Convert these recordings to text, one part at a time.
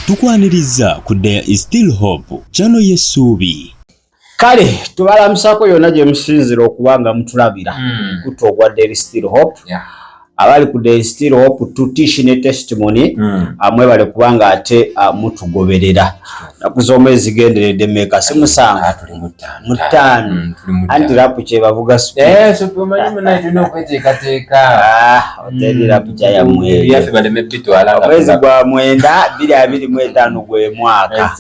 tukwaniriza ku There is Still Hope channel y'essuubi. Kale tubalamusako yonna gye musinzira okubanga mutulabira kuto ogwa There is Still Hope. Abali ku There is Still Hope tutishi ne testimony amwe bale kubanga ate mutugoberera nakuza omwezi genderedde meka simusanga tuli mutano anti rapu kye bavuga superman muna ino kweteekateeka hoteli rapu kya ya mwezi yafe baleme bitwala mwezi gwa mwenda 2025 gwe mwaka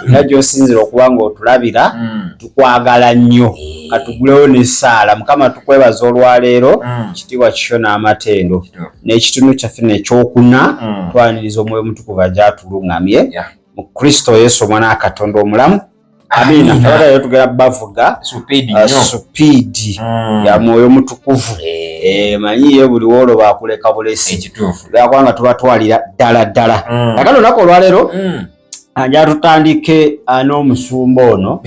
najjo sinzira okubanga otulabira tukwagala nnyo katugulewo n'essaala mukama tukwebaza olwaleero kitibwa kisho n'amatendo n'ekitunu kyaffe n'ekyokuna twaniriza omwoyo mutukuvu ajatulungamye mu Kristo Yesu omwana Katonda omulamu amina abadde tugera bavuga speed ya mwoyo mutukuvu manyiye buli wolo bakuleka bulesi ekituufu lwakwanga tubatwalira ddala kakano nako olwaleero anja tutandike n'omusumba ono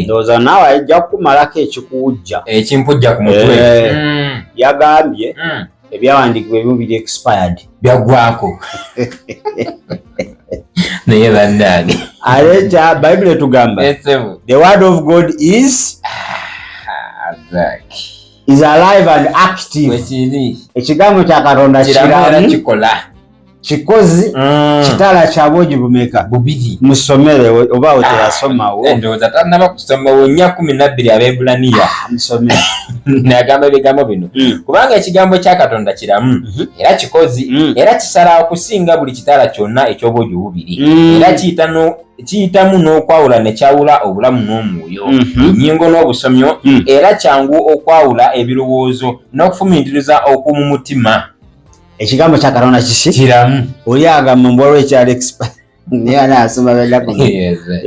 ndowooza naawe ajja kumalako ekikuwujja ekimpujja ku mutwe yagambye ebyawandiikibwa ebimu biri expired byagwako naye bannange aleeta Bible tugamba the word of God is alive and active. Ekigambo kya Katonda kikola kikozi kitala kyabwogi bumeka bubiri musomere oba oteyasomawo ndowooza tanaba kusoma wonya 12 Abebulaniya musomere nagamba ebigambo bino kubanga ekigambo kya Katonda kiramu era kikozi era kisala okusinga buli kitala kyonna ekyobwogi bubiri era kiyitamu n'okwawula ne kyawula obulamu n'omwoyo ennyingo n'obusomyo era kyangu okwawula ebirowoozo n'okufumintiriza okwomu mutima. Ekigambo kya Katonda kiramu oli agamba mbwalo ekya Alex niye anasoma bellako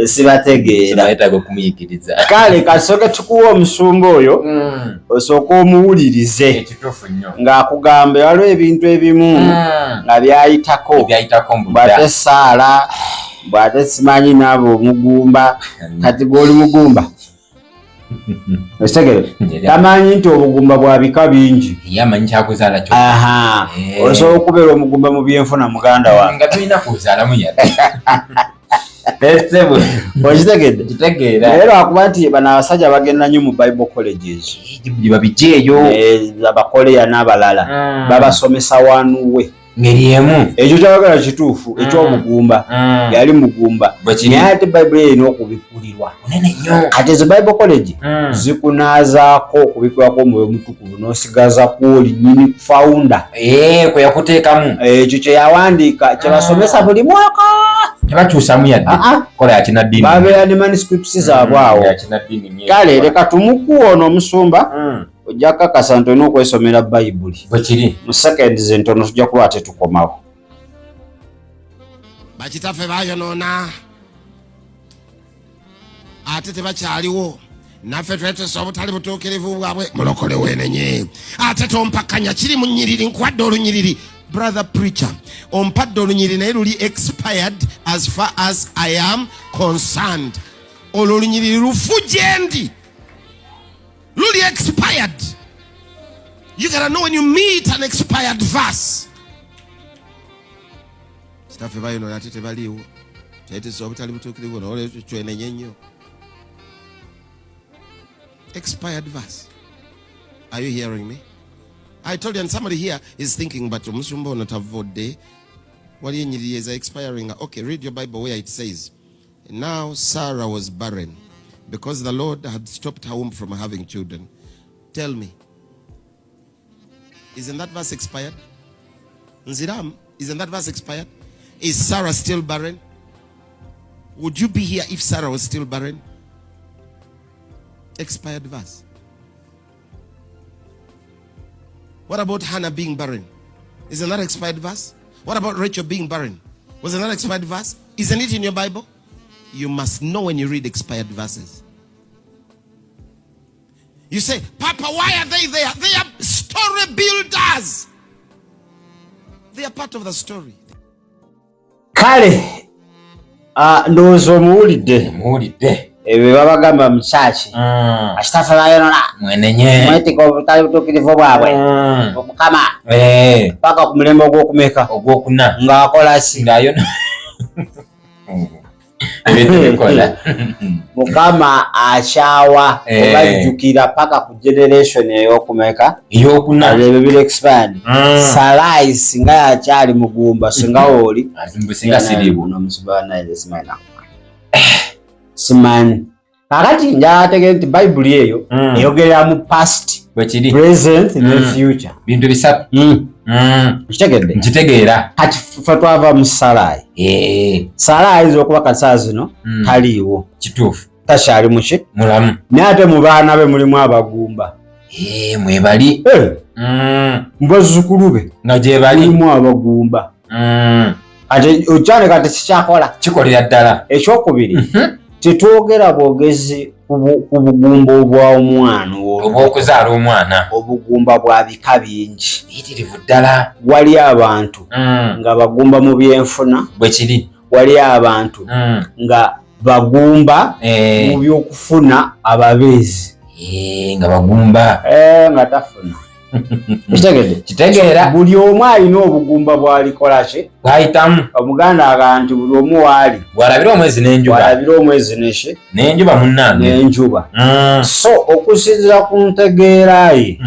sibategeera ayitago kumuyigiriza kale kasoke tukuwa omusumba oyo osooka omuwulirize ekituufu nnyo ng'akugamba waliwo ebintu ebimu nga byayitako bw'ate saala bw'ate simanyi naabo omugumba kati gw'oli mugumba Estegere tamanyi nti obugumba bwa bika bingi yamanyi kyakuzaala kyo osobola okubeera omugumba mu byenfuna muganda wange nga tulina kuzaalamu okitegedde era akuba nti bano abasajja bagenda nnyo mu Bible colleges babijeeyo abakoleya n'abalala babasomesa wanuwe ngeri emu ekyo kyabagala kituufu eky'obugumba yali mugumba naye ate Bible erina okubikulirwa munene nnyo kati ezo Bible college zikunaazaako okubikulwako omwoyo mutukuvu n'osigaza kwoli nnyini founder kwe yakuteekamu ekyo kye yawandiika kye basomesa buli mwaka tebakyusamu yadde kola yakinaddiini babeera ne manuscripts zaabwe awo kale leka tumukuwa ono omusumba ojja kakasa nti olina okwesomera Bayibuli bwekiri mu seconds entono tujja kuba ate tukomawo. Bakitaffe bayonoona ate tebakyaliwo naffe twetesa obutali butuukirivu bwabwe mulokole weenenye ate tompakkanya kiri mu nnyiriri nkwadde olunyiriri brother preacher ompadde olunyiriri naye luli expired as far as I am concerned. Olwo olunyiriri lufu gyendi luli expired. You gotta know when you meet an expired verse. Staff ebayo no ate tebaliwo tetesa obutali butuukirivu n'olwo kyenenye nnyo. Expired verse. Are you hearing me? I told you, and somebody here is thinking, but Musumbo not avoid day. What is expiring? Okay, read your Bible where it says, now Sarah was barren because the Lord had stopped her womb from having children. Tell me, isn't that verse expired? Nziram, isn't that verse expired? Is Sarah still barren? Would you be here if Sarah was still barren? Expired verse. What about Hannah being barren? Isn't that expired verse? What about Rachel being barren? Wasn't that expired verse? Isn't it in your Bible? You must know when you read expired verses. You say, Papa, why are they there? They are story builders. They are part of the story. Kale, ndowooza omuwulidde. Ebyo babagamba mu church. Akitafa bayonona. Mwenenye. Mwetika obutali butuukirivu bwabwe. Omukama. Paka ku mulembe ogw'okumeka. Ogw'okuna. Ng'akola si. Ng'ayona. Mukama akyawa obajjukira paka ku generation eyokumeka eyokuna bibiri expand Sarai singa yakyali mugumba singa oli singa siribu nomusubana ile simani kakati njategera nti Bible eyo eyogera mu past present ne future bintu bisatu kitegedde nkitegeera kati ffe twava mu Sarai Sarai zokuba kasa zino taliiwo kituufu takyali muki mulamu naye ate mu baana be mulimu abagumba mwebali mbazzukulu be nga gye bali mulimu abagumba ate okyane kati kikyakola kikolera ddala ekyokubiri tetwogera bwogezi ku bugumba obw'omwana obw'okuzaala omwana obugumba bwa bika bingi biyitirivu ddala wali abantu nga bagumba mu byenfuna bwe kiri wali abantu nga bagumba mu byokufuna ababeezi nga bagumba nga tafuna kitegeera buli omu alina obugumba bw'alikola ki bw'ayitamu omuganda aga nti buli omu waali bw'alabira omwezi n'enjuba bw'alabira omwezi neki n'enjuba munnange n'enjuba so okusinziira ku ntegeera ye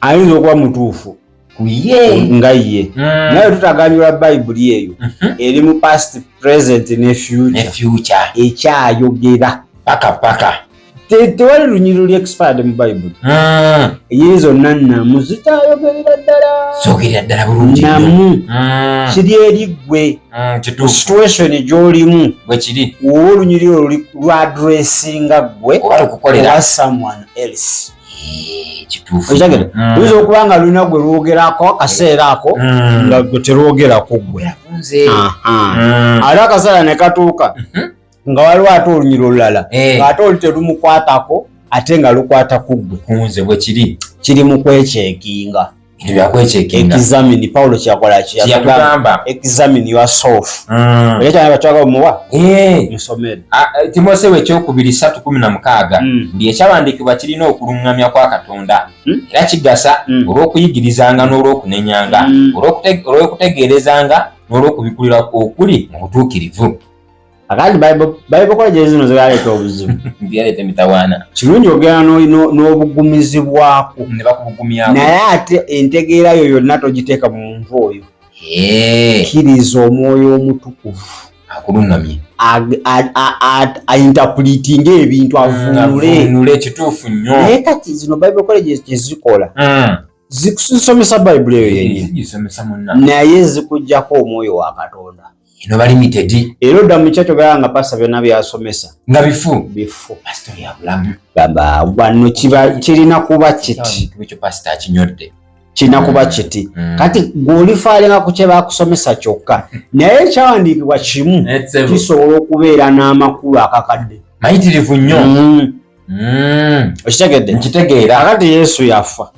ayinza okuba mutuufu nga ye naye tutaganyula Bayibuli eyo eri mu past present ne future ekyayogera paka tewali lunyiriro ly expired mu Bayibuli eyiri zonna namu zitayogerera ddala zogerera ddala bulungi namu kiri eri ggwe situation gy'olimu bwe kiri wowe olunyiriro lwadressinga ggwe oba someone else kituufu oyinza okuba nga lulina gwe lwogerako akaseera ako nga gwe terwogerako ggwe ate akaseera ne katuuka nga waliwo ate olunyiro lulala ng'ate oli terumukwatako ate nga lukwata ku ggwe kunze bwe kiri mu kwekyekinga examine Paulo kyakola kiyatugamba examine yourself ekyana bakyaga muwa musomere Timoseewo ekyokubiri 3:16 ndi ekyawandiikibwa kirina okulungamya kwa Katonda era kigasa olw'okuyigirizanga n'olw'okunenyanga olw'okutegeerezanga n'olw'okubikulira okuli mu butuukirivu akandi Bible college zino zaleeta obuzibu byaleeta emitawaana kirungi ogenda n'obugumizi bwako ne bakubugumyako naye ate entegeera yo yonna togiteeka mu muntu oyo kkiriza omwoyo omutukuvu akulungamye ainterpretinga ebintu avunule ekituufu nnyo naye kati zino Bible college kyezikola zikusomesa Bible eyo yennyini naye zikugjako omwoyo wa Katonda ino bali limited ero dda mukyakyo nga pasa byonna byasomesa nga bifu pastor ya bulamu baba wano kirina kuba kiti ekyo pastor akinyodde kirina kuba kiti kati gw'olifaalinga ku kye bakusomesa kyokka naye ekyawandiikibwa kimu kisobola okubeera n'amakulu akakadde mayitirivu nnyo okitegedde nkitegeera akati Yesu yafa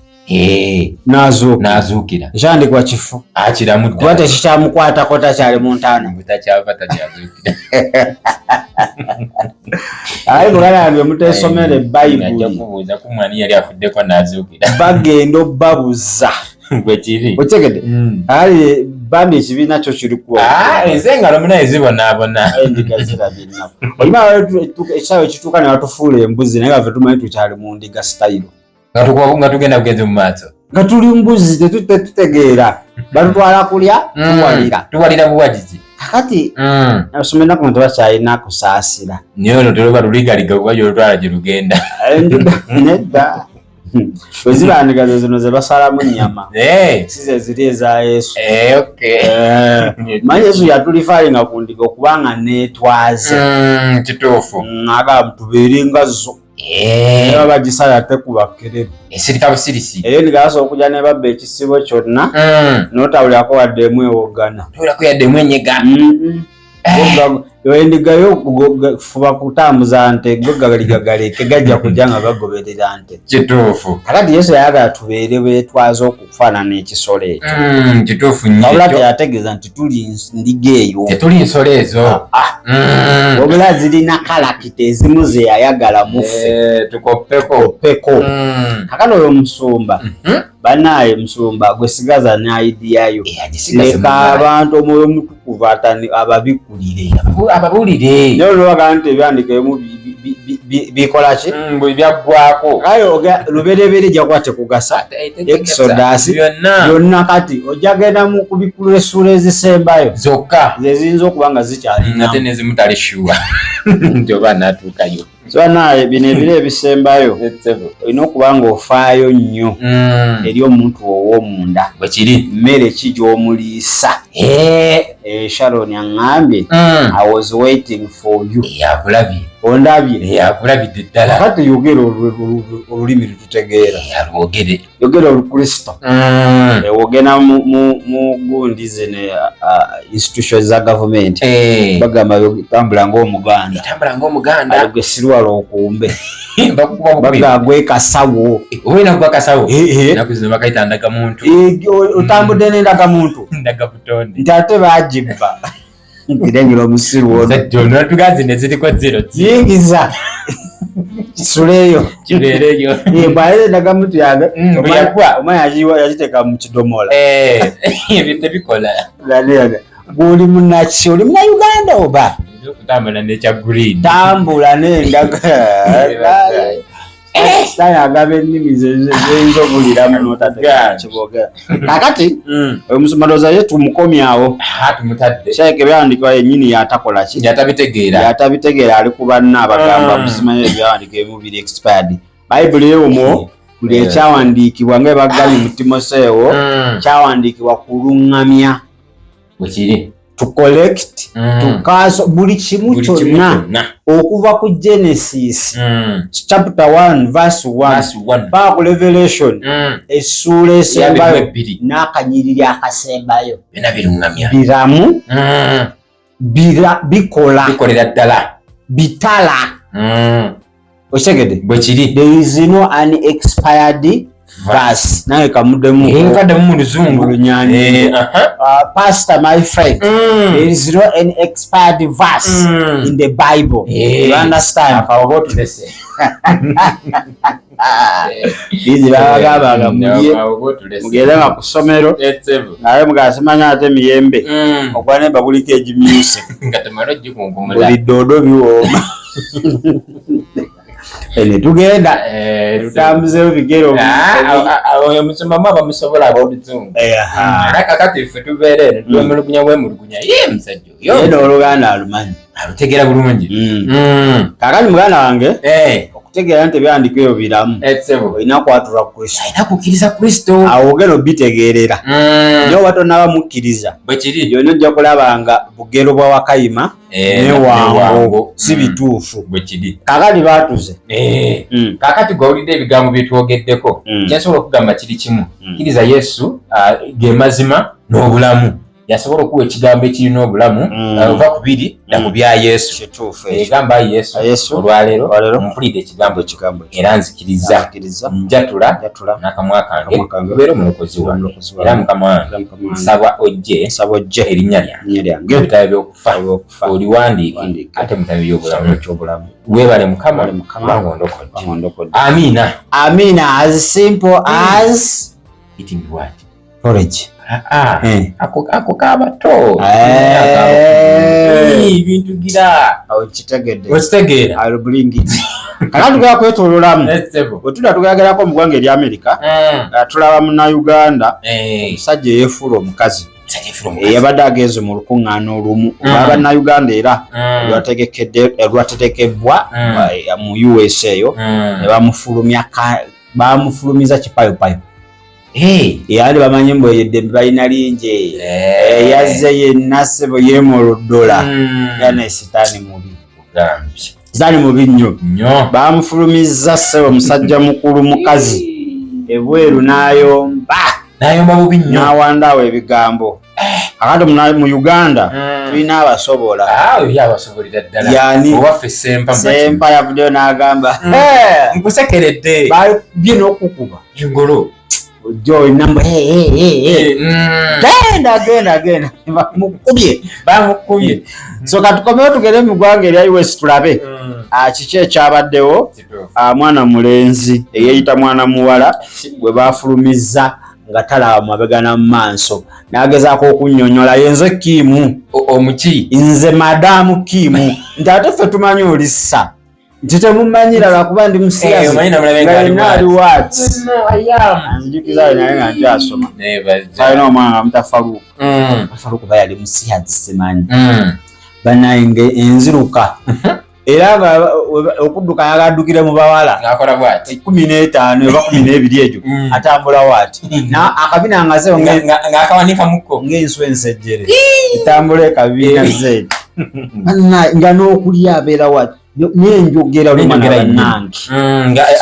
n'azuukira ekyawandiikibwa kifu akiramu kuba tekikyamukwatako takyali mu ntaana butakyava takyazuukira ayi muganda wange muteesomere Bayibuli kubuuza ku mwani yali afuddeko n'azuukira bagenda obbabuza bwe kiri okitegedde ali bambi ekibiina kyo kiri ez'engalo muna ezibonaabona endiga zirabinaku olima ekisaawe ekituuka ne batufuula embuzi naye nga ffe tumanyi tukyali mu ndiga sitayiro nga tugenda bugenzi mu maaso nga tuli mbuzi tetutegeera batutwala kulya tuwalira buwagizi kakati abasomenaku nti bakyalina kusaasira naye olwo teroba luligaliga kuba gyolutwala gye lugenda nedda wezibandigazo zino ze basalamu nnyama si ze ziri eza Yesu manyi Yesu yatulifaalinga ku ndiga okubanga neetwaze kituufu agamba tubeere nga zo era bagisala tekuba kerebe esirika busirisi era endiga okujja ne babba ekisibo kyonna n'otawulirako wadde emu ewogana tawulirako yadde emu enyega endiga yo fuba kutambuza nte gagaligagaleke gajja kujja nga gagoberera nte kituufu kakati Yesu yayagala tubeere beetwaze okufaanana ekisolo ekyo kituufu nnyo wabula teyategeeza nti tuli ndiga eyo tetuli nsolo ezo wabula zirina kalakita ezimu ze yayagala muffe tukoppeko kakati oyo musumba banaye musumba gwe sigaza ne idea yo leka abantu omwoyo mutukuvu ababikulire ababulire nyo lwaga nti ebyandika emu bikola ki byaggwako ayo luberebere jakwate kugasa Exodus byonna kati ojja genda mu kubikula essula ezisembayo zokka zeziyinza okuba nga zikyalina nate nezimutali shuwa nti oba natuukayo so naye bino ebiro ebisembayo olina okuba ng'ofaayo nnyo eri omuntu ow'omunda bwe kiri mmere ki gy'omuliisa Sharon aŋŋambye I was waiting for you yakulabye ondabye yakulabidde ddala kati yogera olulimi lututegeera yalwogere yogera olukristo wogenda mu gundi zino institutions za gavumenti bagamba tambula ng'omuganda gwe sirwala okumbe bagagwe kasawo owena gwa kasawo nakuzizo bakaita ndaga muntu otambudde n'endaga muntu ndaga butonde nti ate bagibba ntirengera omusiru ono tugazi neziriko zero ziyingiza kisuleeyo kibeereyo bwaleze endaga muntu yange bweyagwa omwana yagiteeka mu kidomola ebintu bikola guli munaki oli muna Uganda oba okutambula nekya green tambula n'endagala sitaani agaba ennimi zeyinza obuliramu n'otatekiboogera kakati omusomalooza ye tumukomyawo tumutadde shaike byawandikibwa yennyini yatakola ki yatabitegeera ali ku banna abagamba musimanyi ebyawandiika ebimu biri expired bayibuli yomwo buli ekyawandiikibwa nga ebagambye mu Timoseewo kyawandiikibwa kulungamya bwekiri to collect to cancel buli kimu kyonna okuva ku Genesis chapter 1 verse 1 paka ku Revelation essula esembayo n'akanyiriri akasembayo biramu bikolera ddala bitala okitegedde bwekiri there is no unexpired verse naye kamuddemu mu luzungu lunyani pastor my friend there is no an expired verse in the Bible you understand bizi bagamba mugende nga ku ssomero naye mugasimanya ate miyembe okuba ne babuliko egimyuse buli ddoodo biwooma tugenda tutambuzeewo bigero omusomamu abamusobola ab'oluzungu nakakati ffe tubeera eno twemulugunya bwemulugunya ye musajja oyo n'oluganda alumanyi alutegeera bulungi kakati muganda wange okutegeera nti ebyandiko ebyo biramu olina kwatula Kristo alina kukkiriza Kristo awo ogenda obitegeerera naye oba tonnaba mukkiriza bwekiri byonna ojja kulaba nga bugero bwa Wakayima ne Wango si bituufu bwekiri kakati baatuze kakati gwawulidde ebigambo byetwogeddeko kyensobola okugamba kiri kimu kkiriza Yesu ge mazima n'obulamu yasobola okuwa ekigambo ekirina obulamu ova ku biri na ku bya Yesu egamba Yesu olwaleero mpulidde ekigambo era nzikiriza njatula n'akamwa kange kubeera omulokozi wange era Mukama wange nsaba ojje erinnya lyange ebitabo by'okufa oliwandiike ate mu bitabo by'obulamu weebale Mukama kubanga ondokodde amiina as simple as eating what porridge ako kabato bintu gira okitegeera kakati tugenda kwetololamu wetula tugagerako mu ggwanga eri America tulaba munnauganda omusajja eyefuula omukazi yabadde agenze mu lukuŋŋaana olumu oba bannayuganda era lwategekebbwa mu USA eyo ne bamufulumiza kipayopayo yali bamanyi mbu eddembe balina lingi yazze yenna ssebo yeemoloddola yana sitaani mubi nnyo bamufulumizza ssebo musajja mukulu mukazi ebweru n'ayomba bubi nnyo n'awandaawo ebigambo akati mu Uganda tulina abasobola yani sempa yavuddeyo n'agamba nkusekeredde babye n'okukuba engolo Joy number genda bamukubye so katukomewo tugere mu ggwanga erya US tulabe kiki ekyabaddewo mwana mulenzi eyeyita mwana muwala gwe bafulumizza nga talaba mabega na maaso nagezaako okunnyonnyola yenze Kimu omuki nze madamu Kimu nti ate ffe tumanyi olissa nti temumanyira lwakuba ndi musiyazi nga yenna ali waati njikiza naye nga nkyasoma alina omwana nga muta Faruku ba yali musiyazi simanyi banaye enziruka era nga okudduka yagaddukire mu bawala ng'akola bw'ati 15 oba 12 egyo atambula waati akabina ngazeewo ng'akawanika mukko ng'enswa ensejjere etambula ekabina zeeti nga n'okulya abeera waati n'enjogera olumana bannange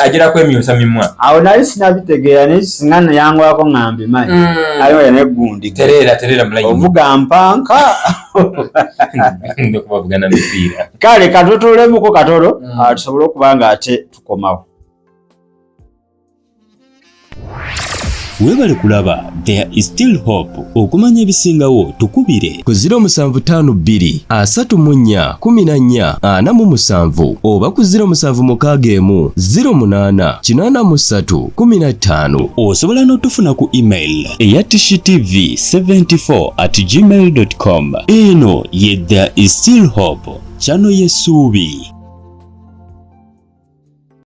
agirako emyusa mimwa awo nali sinabitegeera naye singa nayangwako ng'ambi manyi aliwo yaneggundi terera mulayini ovuga mpanka ndokubavugana mipiira kale katutulemuko katono tusobole okuba nga ate tukomawo. Webale kulaba There is Still Hope. Okumanya ebisingawo tukubire ku 0752 34 14 47 oba ku 0761 08 83 15. Osobola n'otufuna ku email eya tishitv74@gmail.com. Eno ye There is Still Hope, channel y'essuubi.